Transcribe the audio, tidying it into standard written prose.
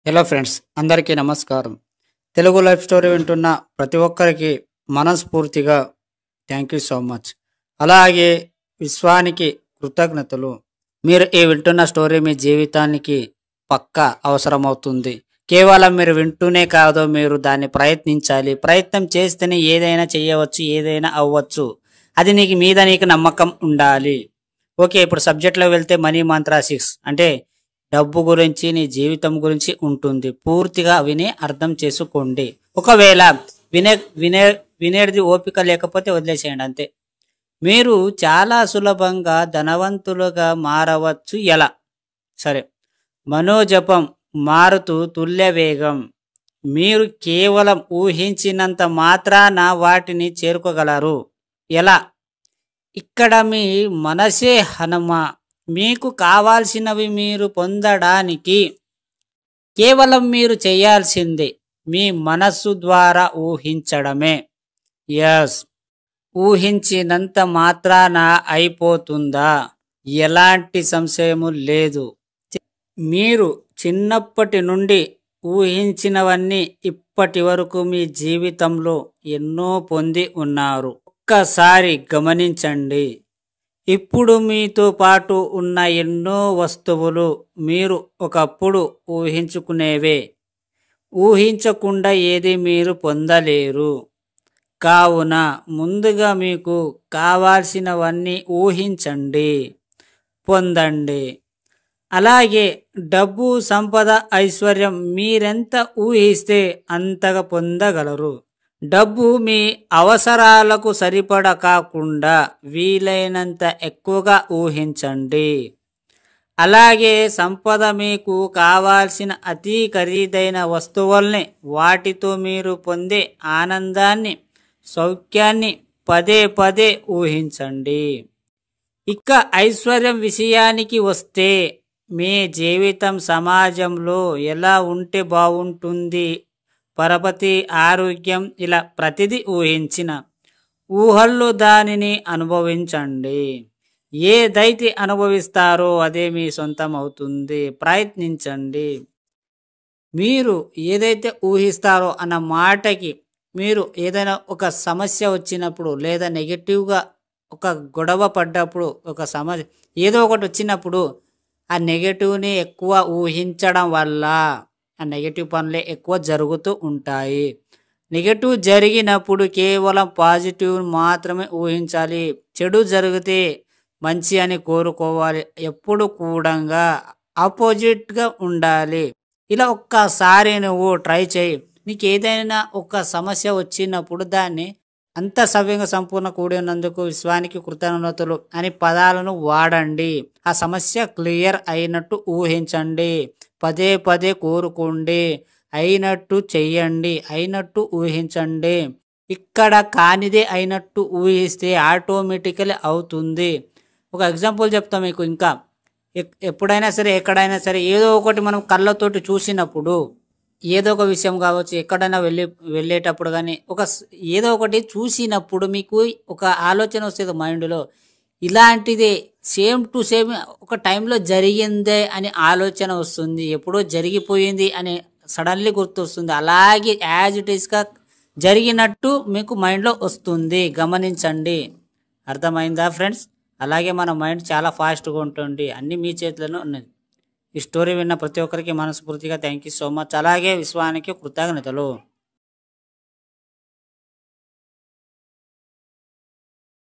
Hello friends, అందరికీ నమస్కారం. Telugu life story వింటున్న ప్రతి ఒక్కరికి మనస్ఫూర్తిగా థ్యాంక్ యూ సో మచ్. అలాగే విశ్వానికి కృతజ్ఞతలు. మీరు ఈ వింటున్న స్టోరీ మీ జీవితానికి పక్కా అవసరమవుతుంది. కేవలం మీరు వింటూనే కాదు, మీరు దాన్ని ప్రయత్నించాలి. ప్రయత్నం చేస్తేనే ఏదైనా చేయవచ్చు, ఏదైనా అవ్వచ్చు. అది నీకు నమ్మకం ఉండాలి. ఓకే, ఇప్పుడు సబ్జెక్ట్లో వెళ్తే మనీ మంత్రా 6 అంటే డబ్బు గురించి, నీ జీవితం గురించి ఉంటుంది. పూర్తిగా విని అర్థం చేసుకోండి. ఒకవేళ వినే వినే వినేది ఓపిక లేకపోతే వదిలేసేయండి అంతే. మీరు చాలా సులభంగా ధనవంతులుగా మారవచ్చు. ఎలా? సరే, మనోజపం మారుతూ తుల్య వేగం. మీరు కేవలం ఊహించినంత మాత్రాన వాటిని చేరుకోగలరు. ఎలా? ఇక్కడ మీ మనసే హనుమ. మీకు కావాల్సినవి మీరు పొందడానికి కేవలం మీరు చేయాల్సిందే మీ మనస్సు ద్వారా ఊహించడమే. ఎస్, ఊహించినంత మాత్రాన అయిపోతుందా? ఎలాంటి సంశయము లేదు. మీరు చిన్నప్పటి నుండి ఊహించినవన్నీ ఇప్పటి వరకు మీ జీవితంలో ఎన్నో పొంది ఉన్నారు. ఒక్కసారి గమనించండి. ఇప్పుడు మీతో పాటు ఉన్న ఎన్నో వస్తువులు మీరు ఒకప్పుడు ఊహించుకునేవే. ఊహించకుండా ఏది మీరు పొందలేరు. కావున ముందుగా మీకు కావాల్సినవన్నీ ఊహించండి, పొందండి. అలాగే డబ్బు, సంపద, ఐశ్వర్యం మీరెంత ఊహిస్తే అంతగా పొందగలరు. డబ్బు మీ అవసరాలకు సరిపడ కాకుండా వీలైనంత ఎక్కువగా ఊహించండి. అలాగే సంపద మీకు కావాల్సిన అతి ఖరీదైన వస్తువుల్ని, వాటితో మీరు పొందే ఆనందాన్ని, సౌఖ్యాన్ని పదే పదే ఊహించండి. ఇక ఐశ్వర్యం విషయానికి వస్తే, మీ జీవితం సమాజంలో ఎలా ఉంటే బాగుంటుంది, పరపతి, ఆరోగ్యం, ఇలా ప్రతిదీ ఊహించిన ఊహల్లో దానిని అనుభవించండి. ఏదైతే అనుభవిస్తారో అదే మీ సొంతం అవుతుంది. ప్రయత్నించండి. మీరు ఏదైతే ఊహిస్తారో అన్న మాటకి, మీరు ఏదైనా ఒక సమస్య వచ్చినప్పుడు, లేదా నెగిటివ్గా ఒక గొడవ పడ్డప్పుడు, ఒక సమస్య ఏదో ఒకటి వచ్చినప్పుడు ఆ నెగిటివ్ని ఎక్కువ ఊహించడం వల్ల ఆ నెగిటివ్ పనులే ఎక్కువ జరుగుతూ ఉంటాయి. నెగిటివ్ జరిగినప్పుడు కేవలం పాజిటివ్ మాత్రమే ఊహించాలి. చెడు జరిగితే మంచి అని కోరుకోవాలి. ఎప్పుడు కూడా ఆపోజిట్గా ఉండాలి. ఇలా ఒక్కసారి నువ్వు ట్రై చేయి. నీకు ఏదైనా ఒక సమస్య వచ్చినప్పుడు దాన్ని అంత సవ్యంగా సంపూర్ణ కూడినందుకు విశ్వానికి కృతజ్ఞతలు అని పదాలను వాడండి. ఆ సమస్య క్లియర్ అయినట్టు ఊహించండి. పదే పదే కోరుకోండి. అయినట్టు చెయ్యండి. అయినట్టు ఊహించండి. ఇక్కడ కానిదే అయినట్టు ఊహిస్తే ఆటోమేటికలీ అవుతుంది. ఒక ఎగ్జాంపుల్ చెప్తా మీకు. ఇంకా ఎప్పుడైనా సరే, ఎక్కడైనా సరే ఏదో ఒకటి మనం కళ్ళతోటి చూసినప్పుడు, ఏదో ఒక విషయం కావచ్చు, ఎక్కడైనా వెళ్ళేటప్పుడు కానీ ఏదో ఒకటి చూసినప్పుడు మీకు ఒక ఆలోచన వస్తుంది మైండ్లో. ఇలాంటిదే సేమ్ టు సేమ్ ఒక టైంలో జరిగిందే అని ఆలోచన వస్తుంది. ఎప్పుడో జరిగిపోయింది అని సడన్లీ గుర్తొస్తుంది. అలాగే యాజ్ ఇట్ ఈస్గా జరిగినట్టు మీకు మైండ్లో వస్తుంది. గమనించండి. అర్థమైందా ఫ్రెండ్స్? అలాగే మన మైండ్ చాలా ఫాస్ట్గా ఉంటుంది. అన్నీ మీ చేతిలోనే ఉన్నది. ఈ స్టోరీ విన్న ప్రతి ఒక్కరికి మనస్ఫూర్తిగా థ్యాంక్ యూ సో మచ్. అలాగే విశ్వానికి కృతజ్ఞతలు.